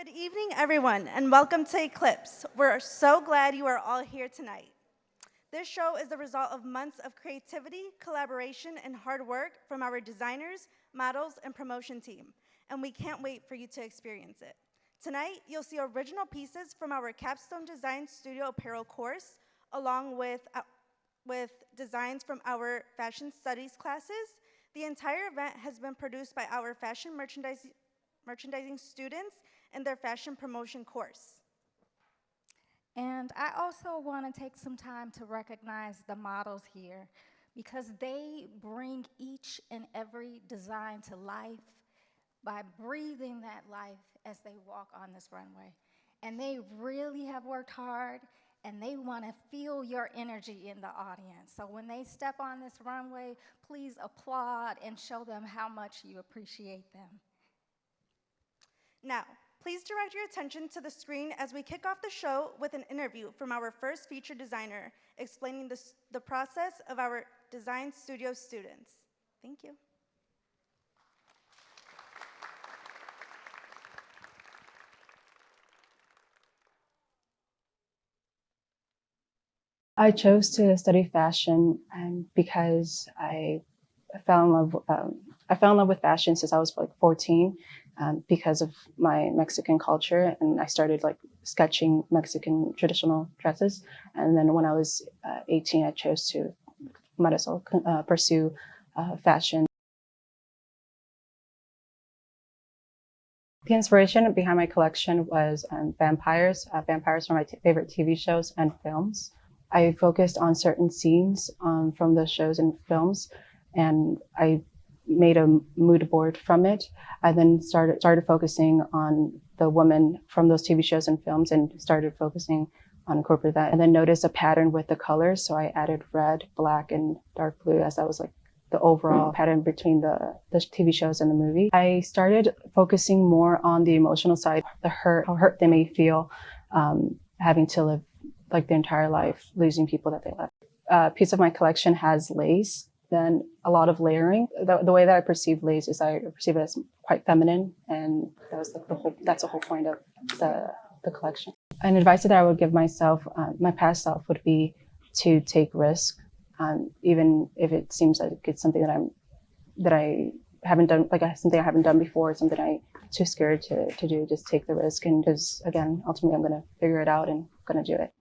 Good evening, everyone, and welcome to Eclipse. We're so glad you are all here tonight. This show is the result of months of creativity, collaboration, and hard work from our designers, models, and promotion team, and we can't wait for you to experience it. Tonight, you'll see original pieces from our Capstone Design Studio Apparel course, along with designs from our fashion studies classes. The entire event has been produced by our fashion merchandising students in their fashion promotion course. And I also want to take some time to recognize the models here because they bring each and every design to life by breathing that life as they walk on this runway. And they really have worked hard and they want to feel your energy in the audience. So when they step on this runway, please applaud and show them how much you appreciate them. Now, please direct your attention to the screen as we kick off the show with an interview from our first featured designer explaining the process of our design studio students. Thank you. I chose to study fashion because I fell in love. I fell in love with fashion since I was like 14 because of my Mexican culture, and I started like sketching Mexican traditional dresses. And then when I was 18, I chose to might as well pursue fashion. The inspiration behind my collection was vampires. Vampires were my favorite TV shows and films. I focused on certain scenes from the shows and films, and I made a mood board from it. I then started focusing on the women from those TV shows and films and started focusing on incorporating that. And then noticed a pattern with the colors, so I added red, black, and dark blue as that was like the overall pattern between the TV shows and the movie. I started focusing more on the emotional side, the hurt, how hurt they may feel, having to live like their entire life, losing people that they love. A piece of my collection has lace, then a lot of layering. The way that I perceive lace is I perceive it as quite feminine, and that was like that's the whole point of the collection. An advice that I would give myself, my past self, would be to take risk, even if it seems like it's something that I haven't done, like something I haven't done before, something I'm too scared to do. Just take the risk, and because again, ultimately, I'm going to figure it out and I'm going to do it.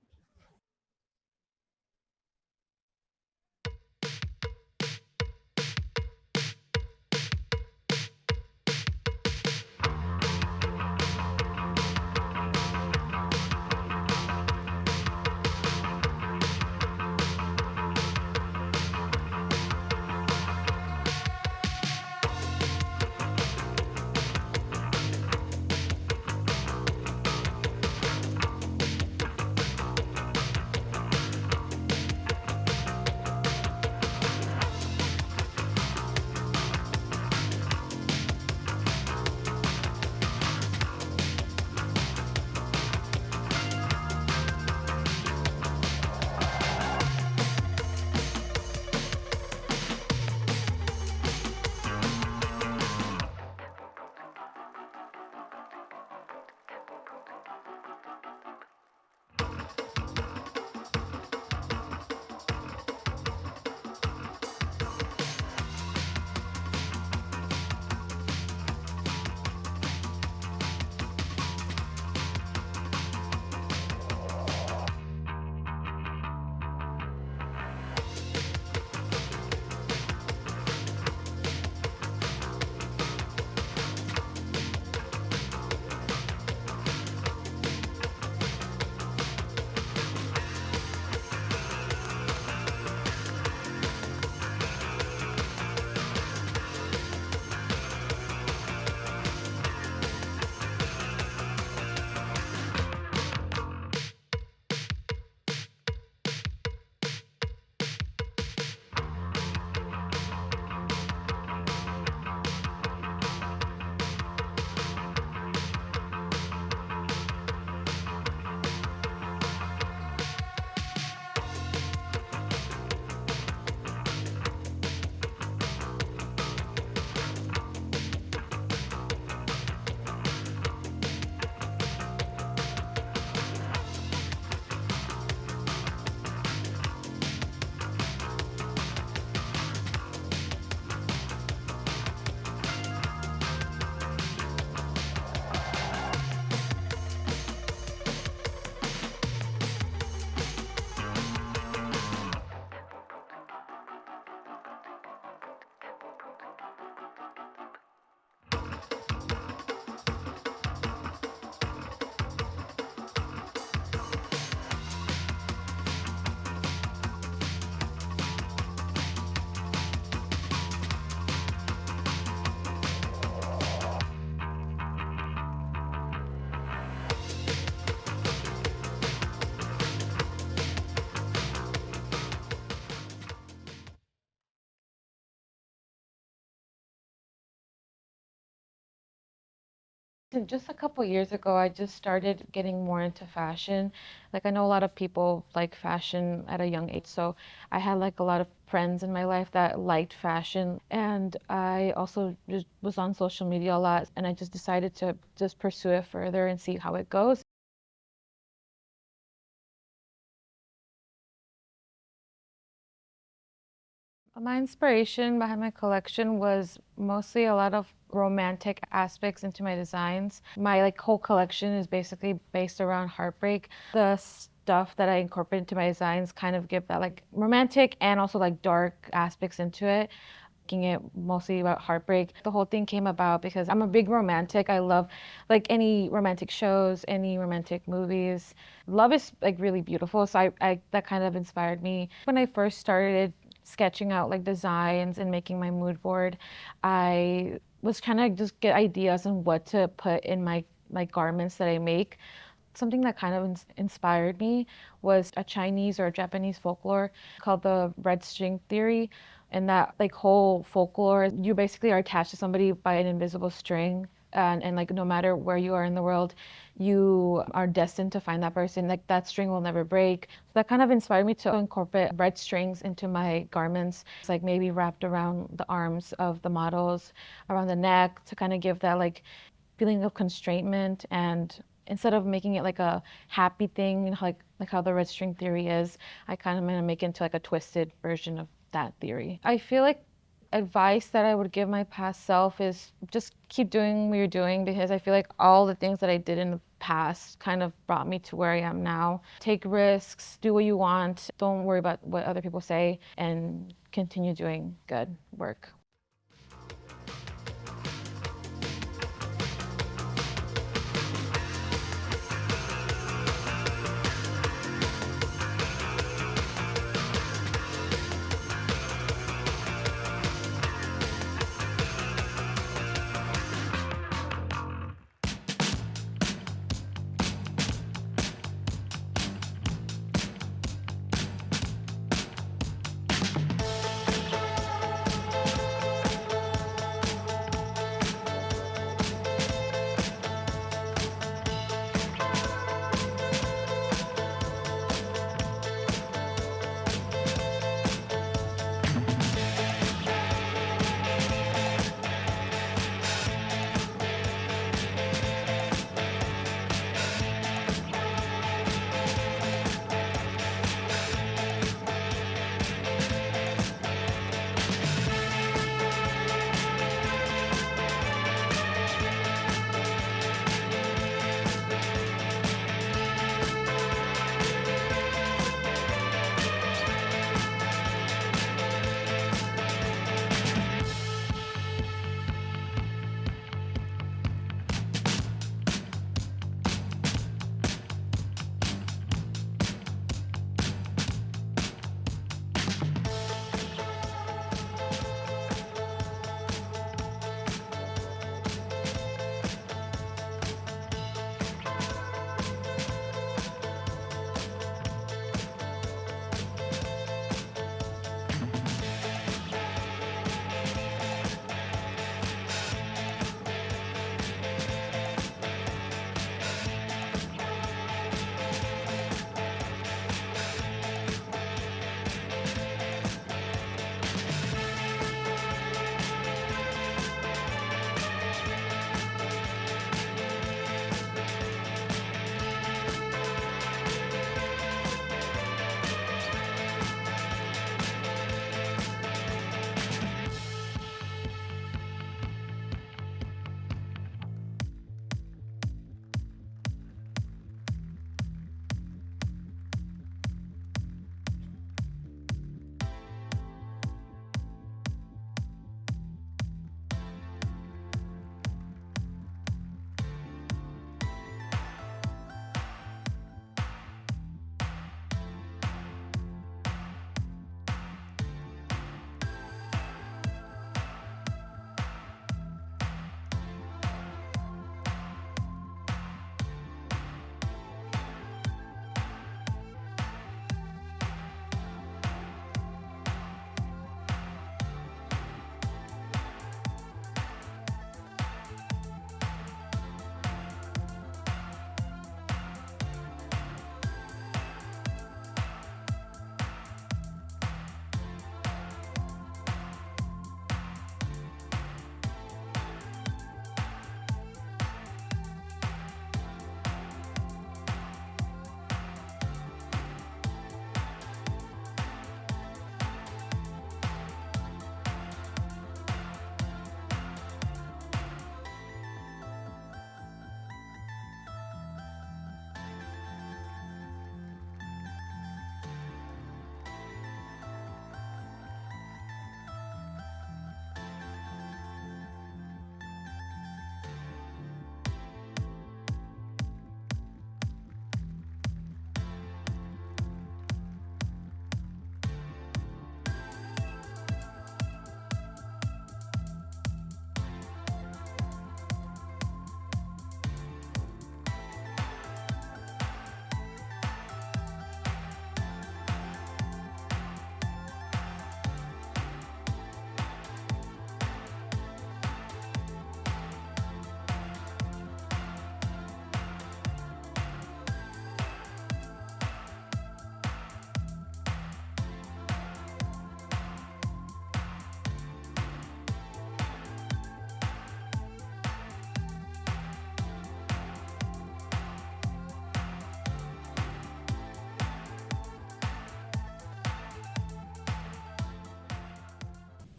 Just a couple years ago, I just started getting more into fashion. Like I know a lot of people like fashion at a young age, so I had like a lot of friends in my life that liked fashion, and I also just was on social media a lot, and I just decided to just pursue it further and see how it goes. My inspiration behind my collection was mostly a lot of romantic aspects into my designs. My whole collection is basically based around heartbreak. The stuff that I incorporate into my designs kind of give that romantic and also dark aspects into it, making it mostly about heartbreak. The whole thing came about because I'm a big romantic. I love any romantic shows, any romantic movies. Love is really beautiful, so I that kind of inspired me. When I first started sketching out designs and making my mood board, I was trying to just get ideas on what to put in my garments that I make. Something that kind of inspired me was a Chinese or a Japanese folklore called the red string theory. And that whole folklore, you basically are attached to somebody by an invisible string. And no matter where you are in the world, you are destined to find that person. That string will never break. So that kind of inspired me to incorporate red strings into my garments. It's maybe wrapped around the arms of the models, around the neck, to kind of give that feeling of constraintment. And instead of making it a happy thing, like how the red string theory is, I kind of want to make it into a twisted version of that theory. I feel advice that I would give my past self is just keep doing what you're doing, because I feel all the things that I did in the past kind of brought me to where I am now. Take risks, do what you want, don't worry about what other people say, and continue doing good work.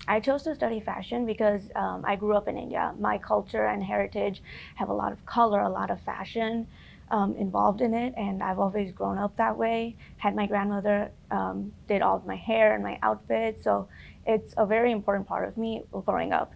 I chose to study fashion because I grew up in India. My culture and heritage have a lot of color, a lot of fashion involved in it, and I've always grown up that way. Had my grandmother did all of my hair and my outfits, so it's a very important part of me growing up.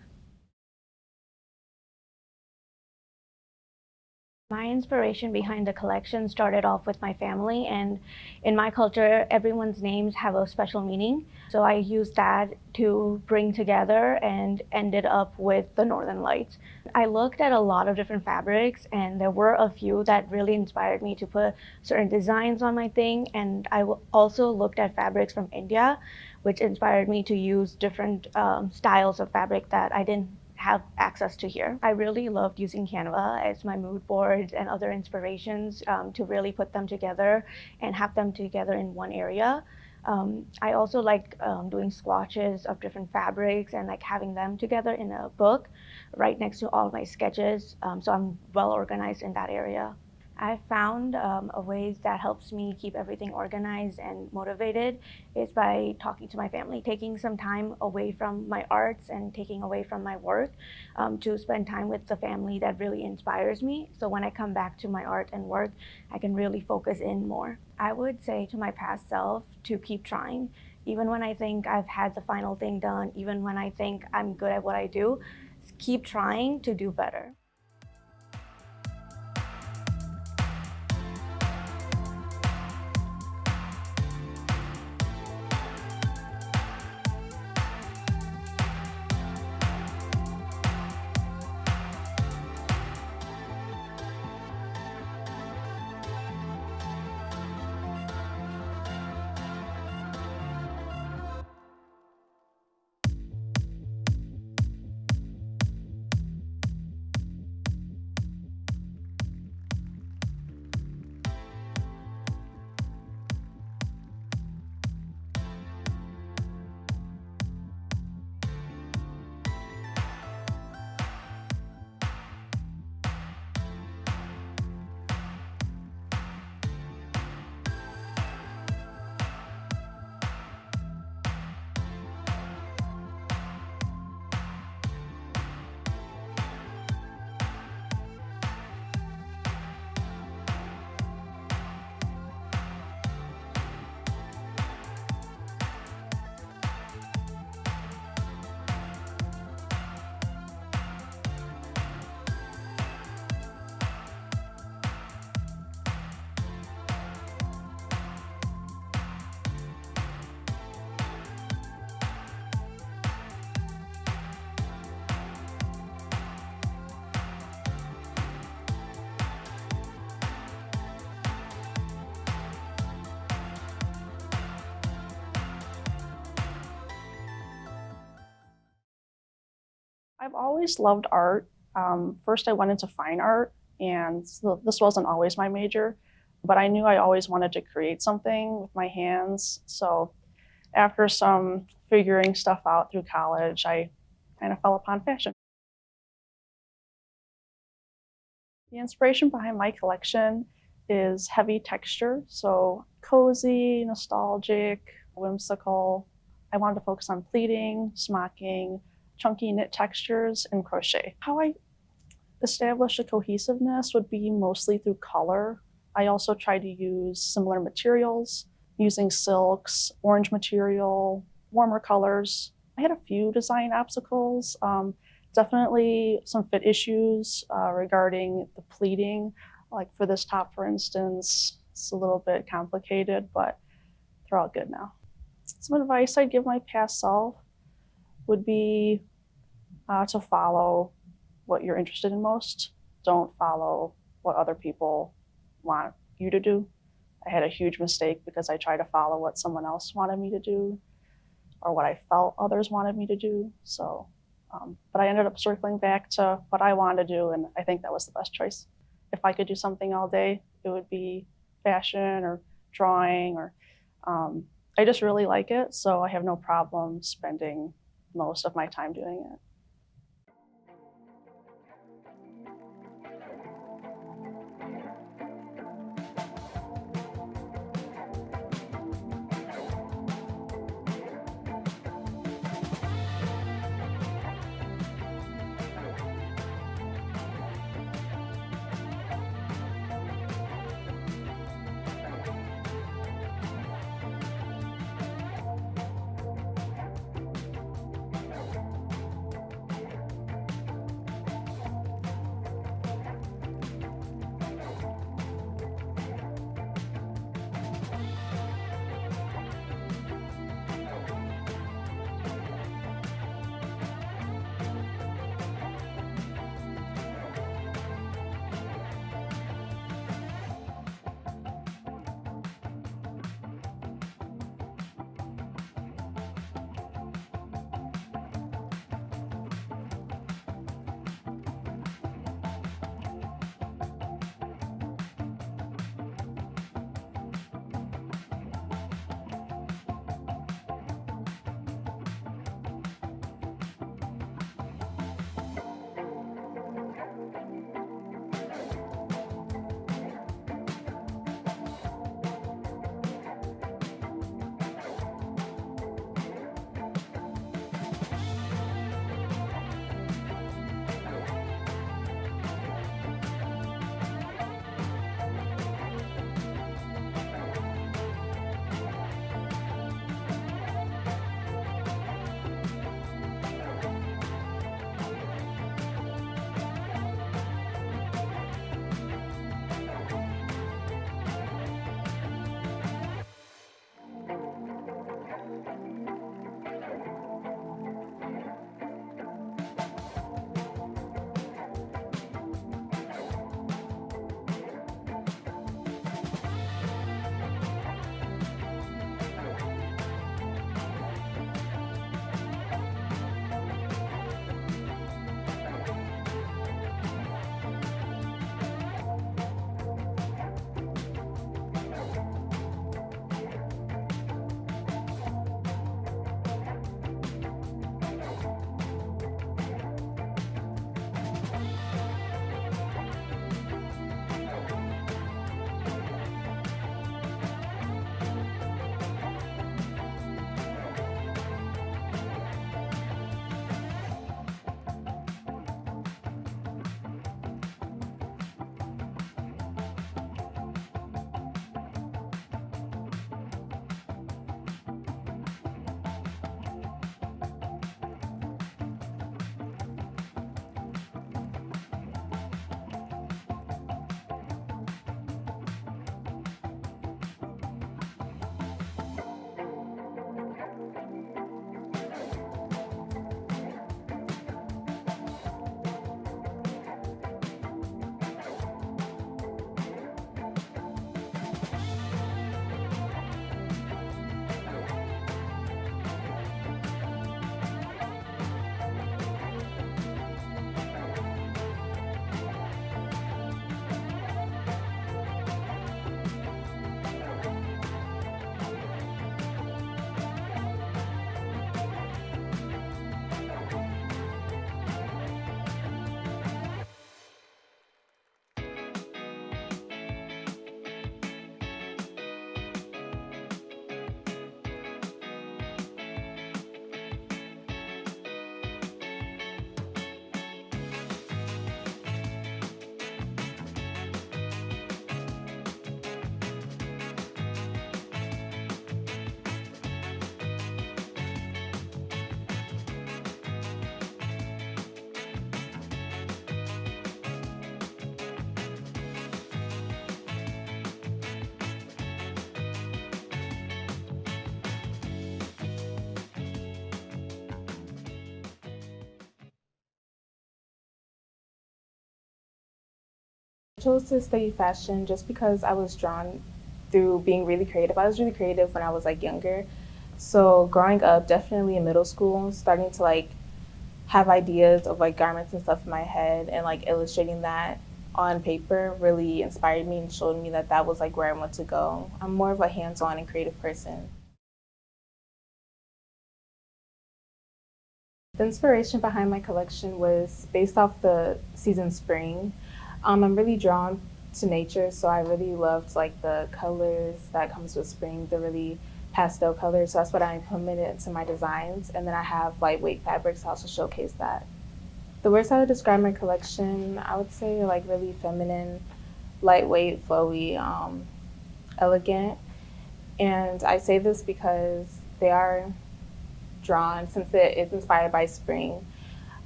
My inspiration behind the collection started off with my family, and in my culture, everyone's names have a special meaning. So I used that to bring together and ended up with the Northern Lights. I looked at a lot of different fabrics, and there were a few that really inspired me to put certain designs on my thing. And I also looked at fabrics from India, which inspired me to use different styles of fabric that I didn't have access to here. I really loved using Canva as my mood boards and other inspirations to really put them together and have them together in one area. I also like doing swatches of different fabrics and like having them together in a book right next to all my sketches. So I'm well organized in that area. I found a way that helps me keep everything organized and motivated is by talking to my family, taking some time away from my arts and taking away from my work to spend time with the family that really inspires me. So when I come back to my art and work, I can really focus in more. I would say to my past self to keep trying. Even when I think I've had the final thing done, even when I think I'm good at what I do, keep trying to do better. I've always loved art. First, I went into fine art, and this wasn't always my major, but I knew I always wanted to create something with my hands. So after some figuring stuff out through college, I kind of fell upon fashion. The inspiration behind my collection is heavy texture, so cozy, nostalgic, whimsical. I wanted to focus on pleating, smocking, chunky knit textures, and crochet. How I establish a cohesiveness would be mostly through color. I also try to use similar materials, using silks, orange material, warmer colors. I had a few design obstacles, definitely some fit issues regarding the pleating. Like for this top, for instance, it's a little bit complicated, but they're all good now. Some advice I'd give my past self would be to follow what you're interested in most. Don't follow what other people want you to do. I had a huge mistake because I tried to follow what someone else wanted me to do or what I felt others wanted me to do. So, but I ended up circling back to what I wanted to do, and I think that was the best choice. If I could do something all day, it would be fashion or drawing, or I just really like it, so I have no problem spending most of my time doing it. I chose to study fashion just because I was drawn through being really creative. I was really creative when I was like younger. So growing up, definitely in middle school, starting to like have ideas of like garments and stuff in my head and like illustrating that on paper really inspired me and showed me that that was like where I want to go. I'm more of a hands-on and creative person. The inspiration behind my collection was based off the season spring. I'm really drawn to nature, so I really loved like the colors that comes with spring, the really pastel colors. So that's what I implemented into my designs. And then I have lightweight fabrics to also showcase that. The words I would describe my collection, I would say like really feminine, lightweight, flowy, elegant. And I say this because they are drawn, since it is inspired by spring.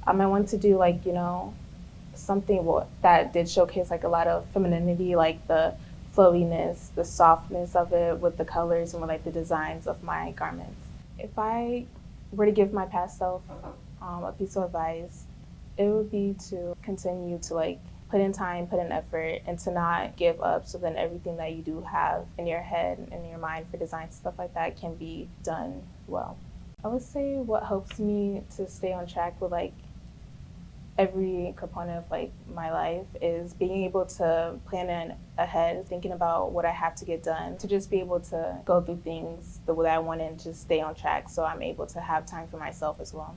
I want to do like, something that did showcase like a lot of femininity, like the flowiness, the softness of it with the colors and with like the designs of my garments. If I were to give my past self a piece of advice, it would be to continue to like put in time, put in effort, and to not give up, so then everything that you do have in your head and in your mind for design, stuff like that, can be done well. I would say what helps me to stay on track with like every component of like my life is being able to plan in ahead, thinking about what I have to get done, to just be able to go through things the way I want and just stay on track, so I'm able to have time for myself as well.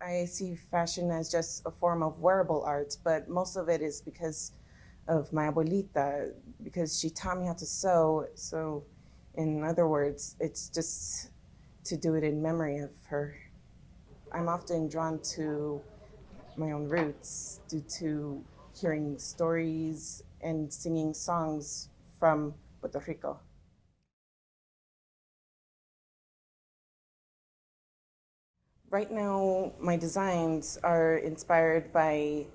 I see fashion as just a form of wearable art, but most of it is because of my abuelita, because she taught me how to sew. So, in other words, it's just to do it in memory of her. I'm often drawn to my own roots due to hearing stories and singing songs from Puerto Rico. Right now, my designs are inspired by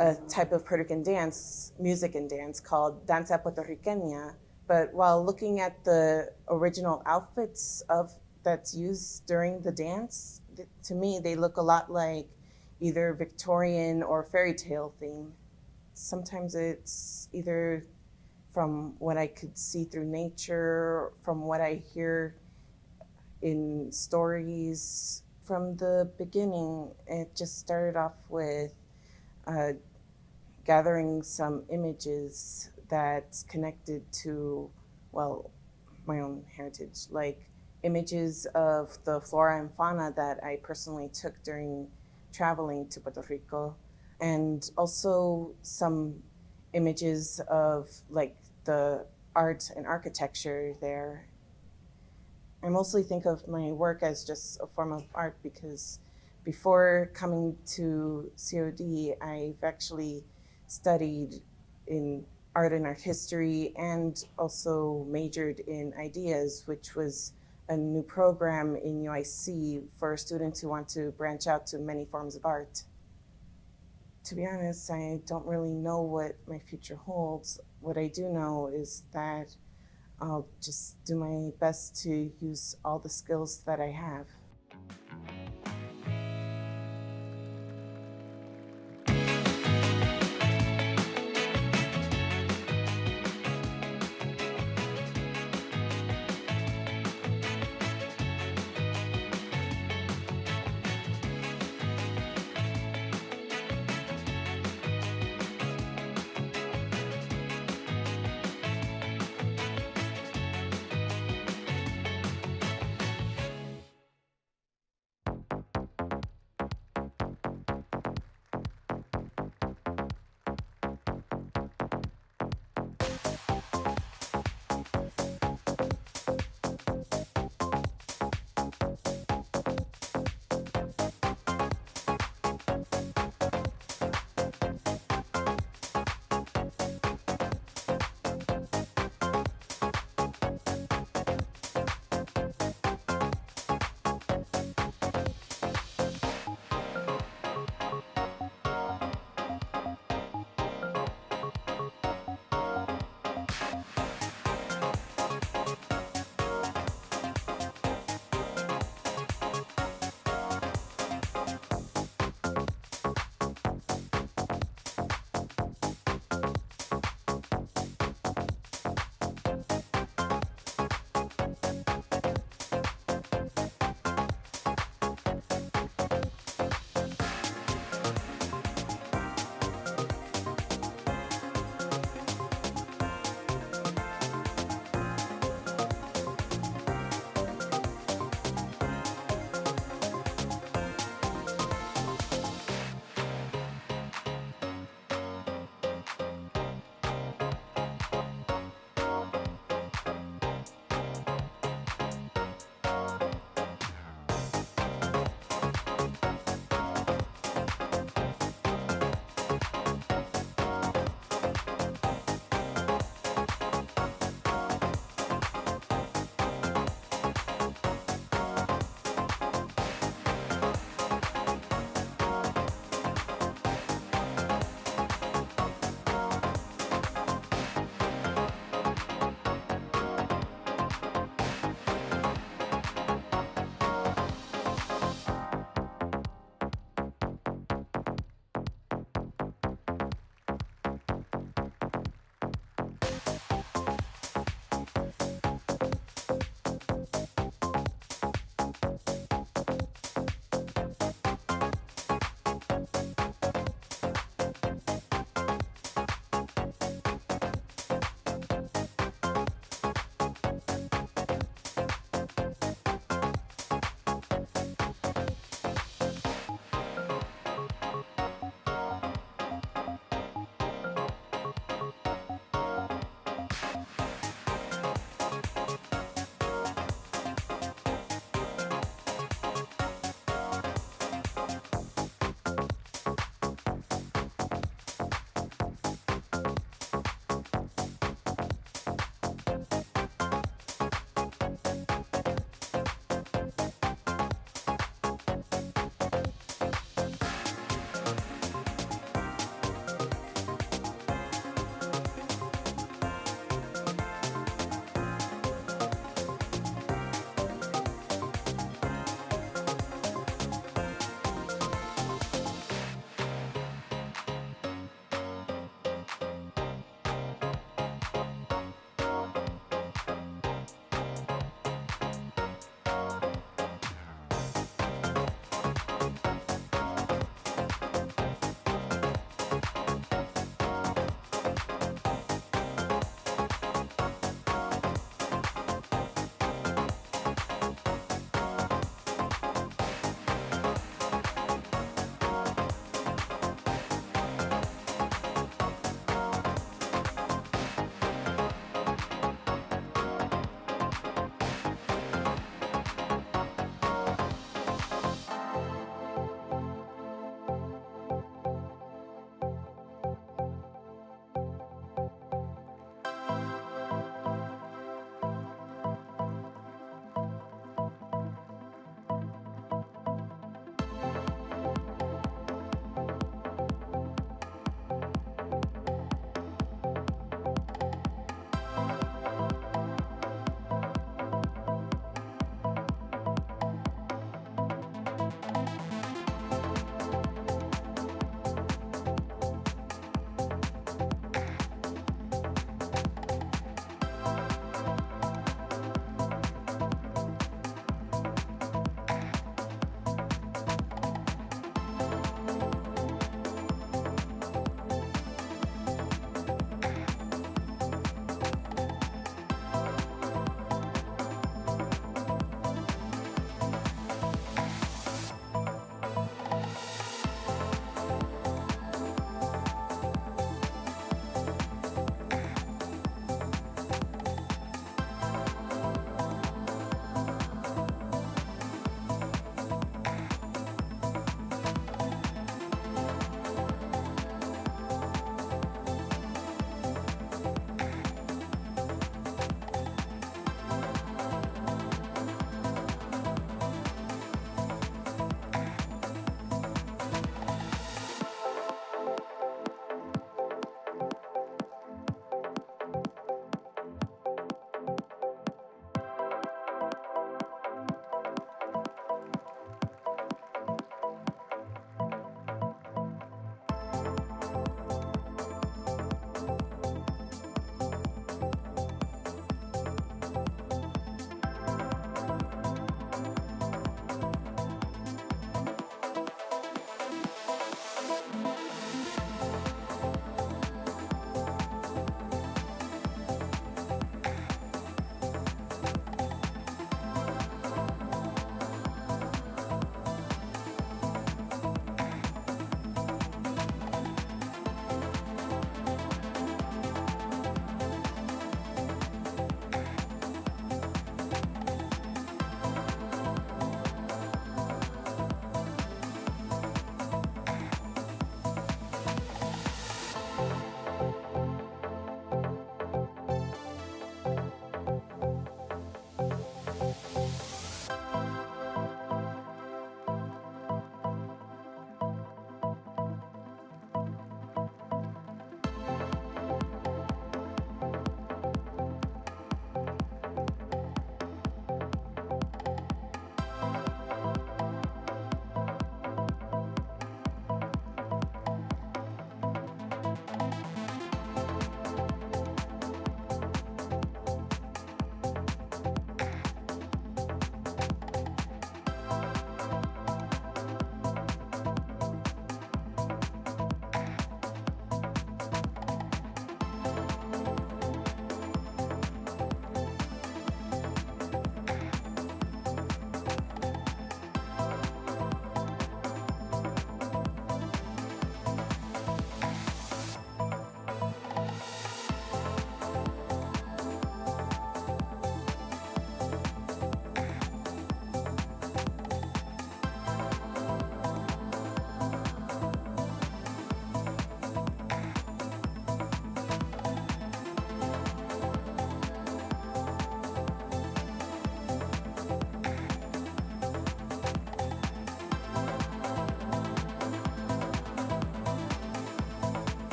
a type of Puerto Rican dance, music and dance, called danza puertorriqueña. But while looking at the original outfits that's used during the dance, to me, they look a lot like either Victorian or fairy tale theme. Sometimes it's either from what I could see through nature, from what I hear in stories. From the beginning, it just started off with gathering some images that's connected to, well, my own heritage, like images of the flora and fauna that I personally took during traveling to Puerto Rico, and also some images of like the art and architecture there. I mostly think of my work as just a form of art because before coming to COD, I've actually studied in art and art history and also majored in ideas, which was a new program in UIC for students who want to branch out to many forms of art. To be honest, I don't really know what my future holds. What I do know is that I'll just do my best to use all the skills that I have.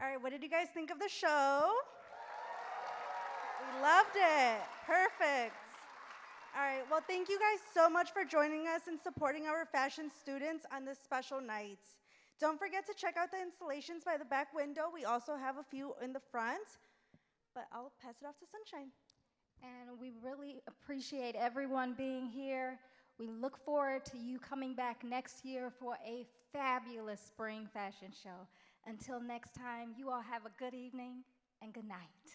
All right, what did you guys think of the show? We loved it. Perfect. All right, well, thank you guys so much for joining us and supporting our fashion students on this special night. Don't forget to check out the installations by the back window. We also have a few in the front, but I'll pass it off to Sunshine. And we really appreciate everyone being here. We look forward to you coming back next year for a fabulous spring fashion show. Until next time, you all have a good evening and good night.